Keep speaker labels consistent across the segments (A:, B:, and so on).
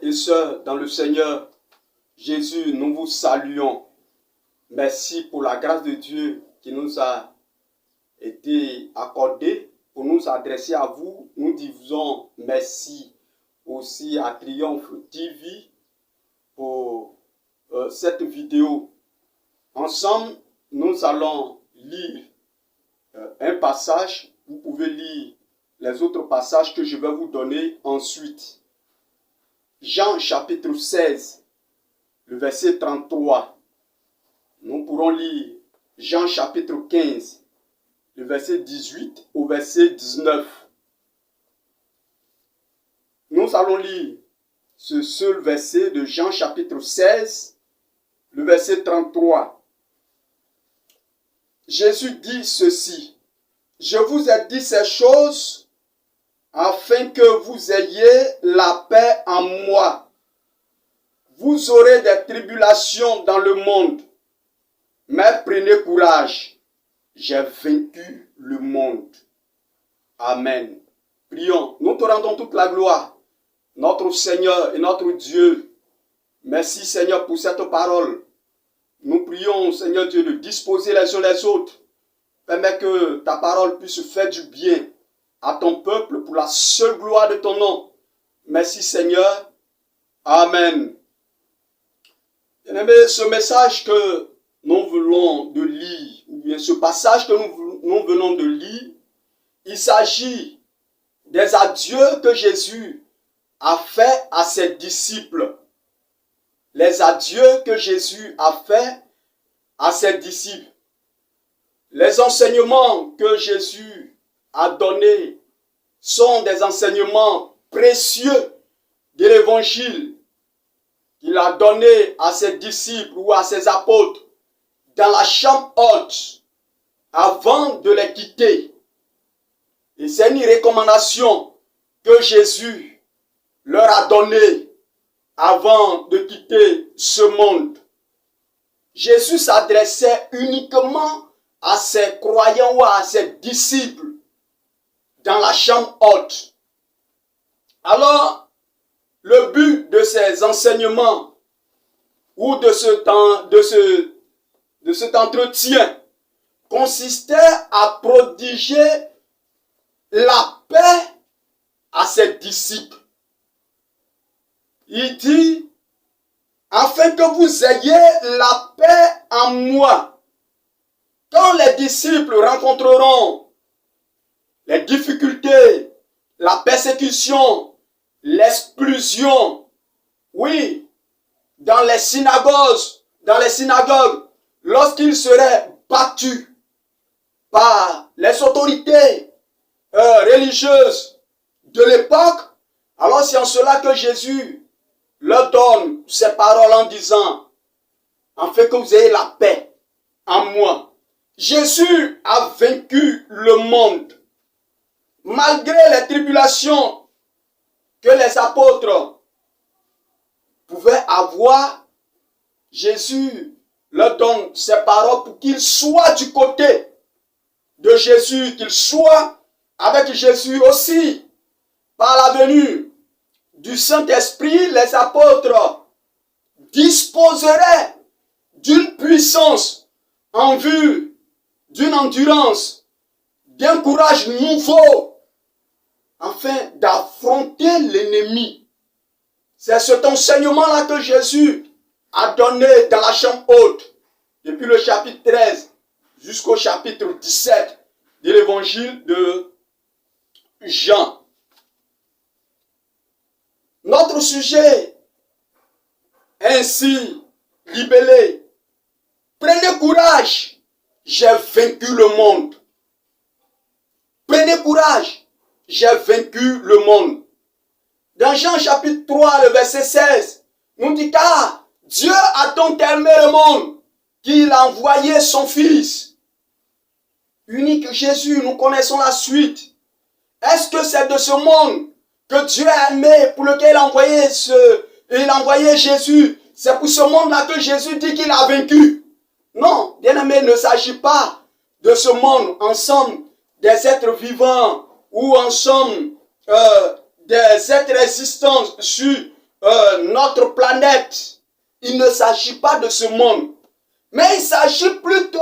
A: et sœurs dans le Seigneur Jésus, nous vous saluons. Merci pour la grâce de Dieu qui nous a été accordée pour nous adresser à vous. Nous disons merci aussi à Triomphe TV pour cette vidéo. Ensemble, nous allons lire un passage. Vous pouvez lire les autres passages que je vais vous donner ensuite. Jean chapitre 16, le verset 33. Nous pourrons lire Jean chapitre 15, le verset 18 au verset 19. Nous allons lire ce seul verset de Jean chapitre 16, le verset 33. Jésus dit ceci: je vous ai dit ces choses afin que vous ayez la paix en moi. Vous aurez des tribulations dans le monde, mais prenez courage, j'ai vaincu le monde. Amen. Prions. Nous te rendons toute la gloire, notre Seigneur et notre Dieu. Merci Seigneur pour cette parole. Nous prions Seigneur Dieu de disposer les uns les autres. Permets que ta parole puisse faire du bien à ton peuple pour la seule gloire de ton nom. Merci Seigneur. Amen. Bien-aimés, ce message que nous venons de lire, ou bien ce passage que nous venons de lire, il s'agit des adieux que Jésus a fait à ses disciples. Les adieux que Jésus a fait à ses disciples. Les enseignements que Jésus a donnés sont des enseignements précieux de l'évangile qu'il a donné à ses disciples ou à ses apôtres dans la chambre haute avant de les quitter. Et c'est une recommandation que Jésus leur a donnée avant de quitter ce monde. Jésus s'adressait uniquement à ses croyants ou à ses disciples dans la chambre haute. Alors, le but de ces enseignements ou de cet entretien consistait à prodiger la paix à ses disciples. Il dit, afin que vous ayez la paix en moi. Quand les disciples rencontreront les difficultés, la persécution, l'exclusion, oui, dans les synagogues, lorsqu'ils seraient battus par les autorités religieuses de l'époque, alors c'est en cela que Jésus leur donne ces paroles en disant, afin que vous ayez la paix en moi. Jésus a vaincu le monde. Malgré les tribulations que les apôtres pouvaient avoir, Jésus leur donne ces paroles pour qu'ils soient du côté de Jésus, qu'ils soient avec Jésus aussi. Par la venue du Saint-Esprit, les apôtres disposeraient d'une puissance en vue d'une endurance, d'un courage nouveau, afin d'affronter l'ennemi. C'est cet enseignement-là que Jésus a donné dans la chambre haute, depuis le chapitre 13 jusqu'au chapitre 17 de l'évangile de Jean. Notre sujet est ainsi libellé. Prenez courage. J'ai vaincu le monde. Prenez courage. J'ai vaincu le monde. Dans Jean chapitre 3, le verset 16, nous dit car Dieu a tant aimé le monde qu'il a envoyé son Fils. Unique Jésus, nous connaissons la suite. Est-ce que c'est de ce monde que Dieu a aimé, pour lequel il a envoyé Jésus? C'est pour ce monde-là que Jésus dit qu'il a vaincu. Non, bien-aimé, il ne s'agit pas de ce monde, ensemble des êtres vivants ou ensemble des êtres existants sur notre planète, il ne s'agit pas de ce monde, mais il s'agit plutôt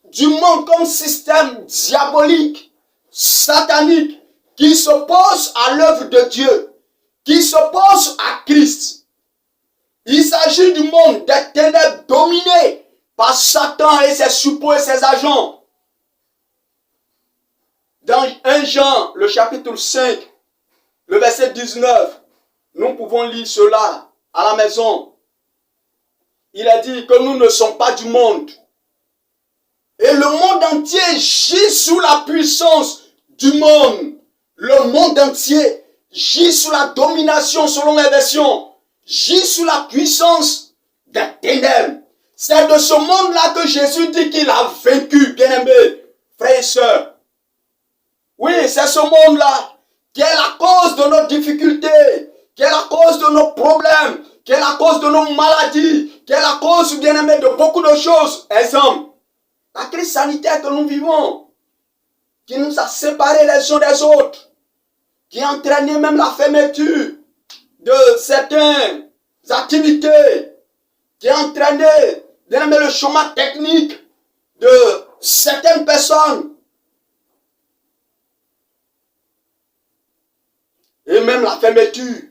A: du monde comme système diabolique, satanique, qui s'oppose à l'œuvre de Dieu, qui s'oppose à Christ. Il s'agit du monde des ténèbres dominé par Satan et ses suppôts et ses agents. Dans 1 Jean, le chapitre 5, le verset 19, nous pouvons lire cela à la maison. Il a dit que nous ne sommes pas du monde. Et le monde entier gît sous la puissance du monde. Le monde entier gît sous la domination, selon les versions, gît sous la puissance des ténèbres. C'est de ce monde-là que Jésus dit qu'il a vaincu, bien-aimés, frères et sœurs. Oui, c'est ce monde-là qui est la cause de nos difficultés, qui est la cause de nos problèmes, qui est la cause de nos maladies, qui est la cause, bien-aimés, de beaucoup de choses. Exemple, la crise sanitaire que nous vivons, qui nous a séparés les uns des autres, qui a entraîné même la fermeture de certaines activités, qui a entraîné, bien-aimés, le chômage technique de certaines personnes, et même la fermeture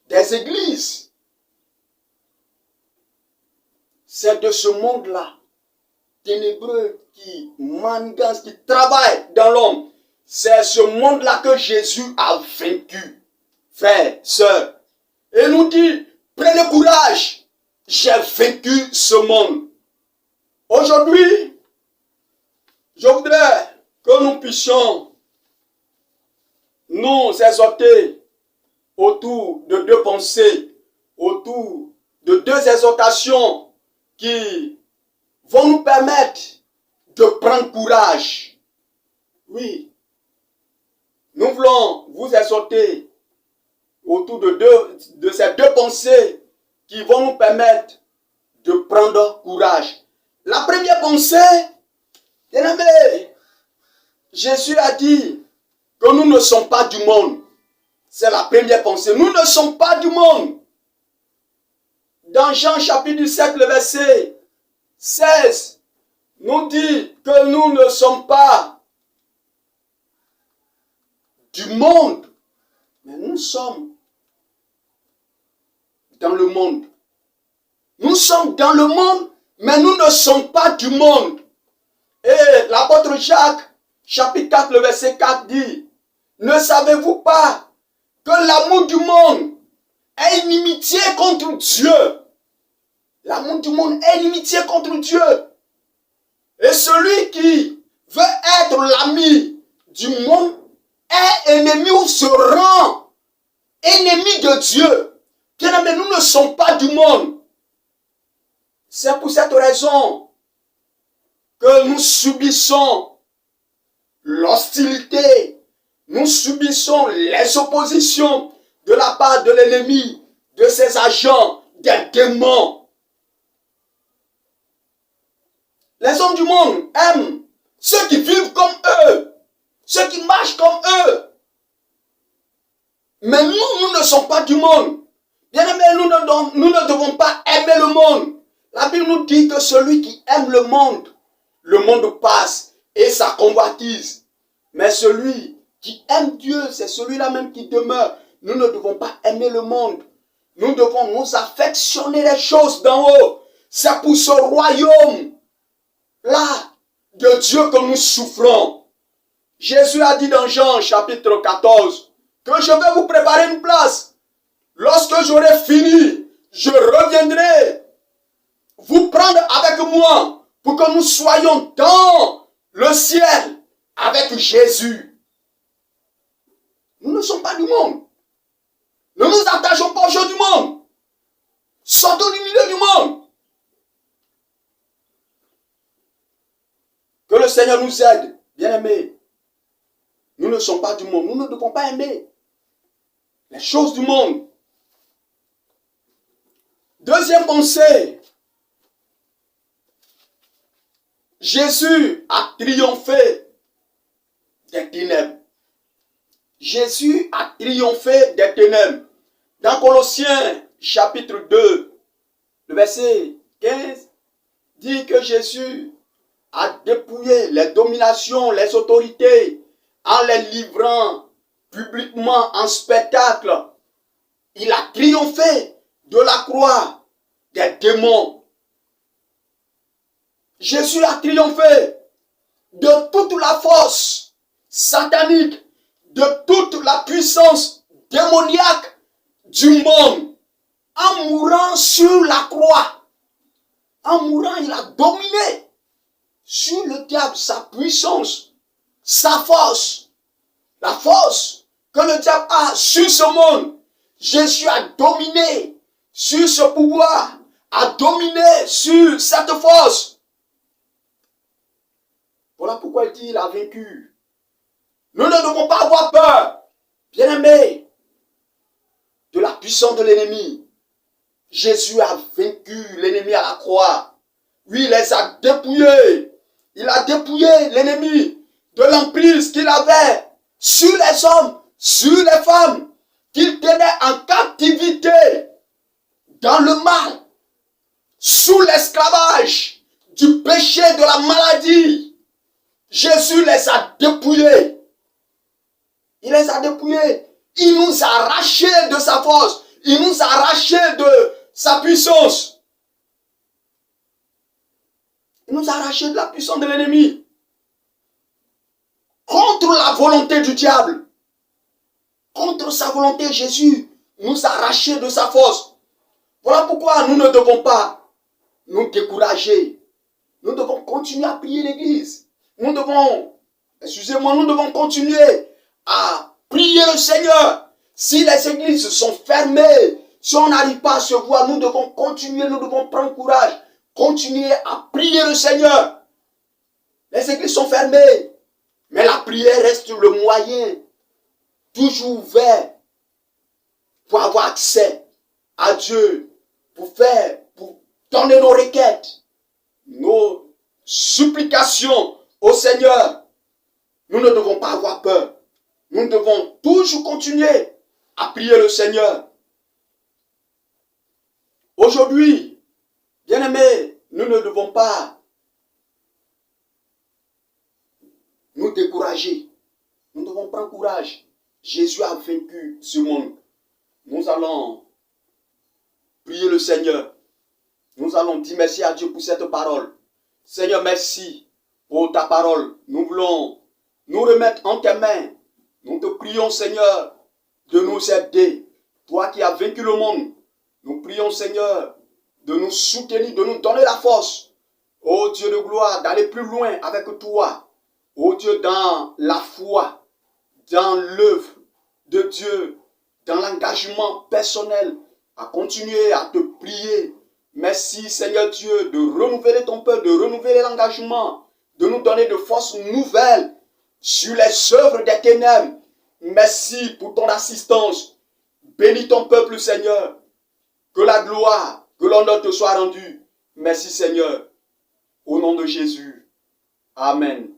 A: des églises. C'est de ce monde-là, ténébreux, qui manigance, qui travaille dans l'homme. C'est ce monde-là que Jésus a vaincu. Frères, sœurs. Et nous dit, prenez courage, j'ai vaincu ce monde. Aujourd'hui, je voudrais que nous puissions nous exhorter autour de deux pensées, autour de deux exhortations qui vont nous permettre de prendre courage. Oui, nous voulons vous exhorter autour de ces deux pensées qui vont nous permettre de prendre courage. La première pensée, bien aimé, Jésus a dit que nous ne sommes pas du monde. C'est la première pensée. Nous ne sommes pas du monde. Dans Jean chapitre 7, le verset 16, nous dit que nous ne sommes pas du monde, mais nous sommes dans le monde. Nous sommes dans le monde, mais nous ne sommes pas du monde. Et l'apôtre Jacques, chapitre 4, le verset 4 dit, ne savez-vous pas que l'amour du monde est inimitié contre Dieu? L'amour du monde est inimitié contre Dieu. Et celui qui veut être l'ami du monde est ennemi ou se rend ennemi de Dieu. Bien aimé, nous ne sommes pas du monde. C'est pour cette raison que nous subissons l'hostilité, nous subissons les oppositions de la part de l'ennemi, de ses agents, des démons. Les hommes du monde aiment ceux qui vivent comme eux, ceux qui marchent comme eux. Mais nous ne sommes pas du monde. Bien aimé, nous ne devons pas aimer le monde. La Bible nous dit que celui qui aime le monde passe et sa convoitise. Mais celui qui aime Dieu, c'est celui-là même qui demeure. Nous ne devons pas aimer le monde. Nous devons nous affectionner les choses d'en haut. C'est pour ce royaume-là de Dieu que nous souffrons. Jésus a dit dans Jean chapitre 14 que je vais vous préparer une place. Lorsque j'aurai fini, je reviendrai vous prendre avec moi pour que nous soyons dans le ciel avec Jésus. Nous ne sommes pas du monde. Ne nous attachons pas aux choses du monde. Sortons du milieu du monde. Que le Seigneur nous aide, bien-aimés. Nous ne sommes pas du monde. Nous ne devons pas aimer les choses du monde. Deuxième pensée. Jésus a triomphé des ténèbres. Jésus a triomphé des ténèbres. Dans Colossiens chapitre 2, le verset 15, dit que Jésus a dépouillé les dominations, les autorités, en les livrant publiquement en spectacle. Il a triomphé de la croix des démons. Jésus a triomphé de toute la force satanique, de toute la puissance démoniaque du monde, en mourant sur la croix. En mourant, il a dominé sur le diable, sa puissance, sa force, la force que le diable a sur ce monde. Jésus a dominé sur ce pouvoir, a dominé sur cette force. Voilà pourquoi il dit qu'il a vaincu. Nous ne devons pas avoir peur, bien-aimés, de la puissance de l'ennemi. Jésus a vaincu l'ennemi à la croix. Oui, il les a dépouillés. Il a dépouillé l'ennemi de l'emprise qu'il avait sur les hommes, sur les femmes, qu'il tenait en captivité, dans le mal, sous l'esclavage du péché, de la maladie. Jésus les a dépouillés. Il les a dépouillés. Il nous a arrachés de sa force. Il nous a arrachés de sa puissance. Il nous a arrachés de la puissance de l'ennemi. Contre la volonté du diable. Contre sa volonté, Jésus nous a arrachés de sa force. Voilà pourquoi nous ne devons pas nous décourager. Nous devons continuer à prier l'Église. Nous devons continuer à prier le Seigneur. Si les églises sont fermées, si on n'arrive pas à se voir, nous devons continuer, nous devons prendre courage, continuer à prier le Seigneur. Les églises sont fermées, mais la prière reste le moyen toujours ouvert pour avoir accès à Dieu, pour donner nos requêtes, nos supplications au Seigneur. Nous ne devons pas avoir peur. Nous devons toujours continuer à prier le Seigneur. Aujourd'hui, bien-aimés, nous ne devons pas nous décourager. Nous devons prendre courage. Jésus a vaincu ce monde. Nous allons prier le Seigneur. Nous allons dire merci à Dieu pour cette parole. Seigneur, merci pour ta parole. Nous voulons nous remettre en tes mains. Nous te prions, Seigneur, de nous aider. Toi qui as vaincu le monde, nous prions, Seigneur, de nous soutenir, de nous donner la force. Ô Dieu de gloire, d'aller plus loin avec toi. Ô Dieu, dans la foi, dans l'œuvre de Dieu, dans l'engagement personnel, à continuer à te prier. Merci, Seigneur Dieu, de renouveler ton peuple, de renouveler l'engagement, de nous donner de forces nouvelles sur les œuvres des ténèbres. Merci pour ton assistance. Bénis ton peuple, Seigneur. Que la gloire, que l'honneur te soit rendu. Merci, Seigneur. Au nom de Jésus. Amen.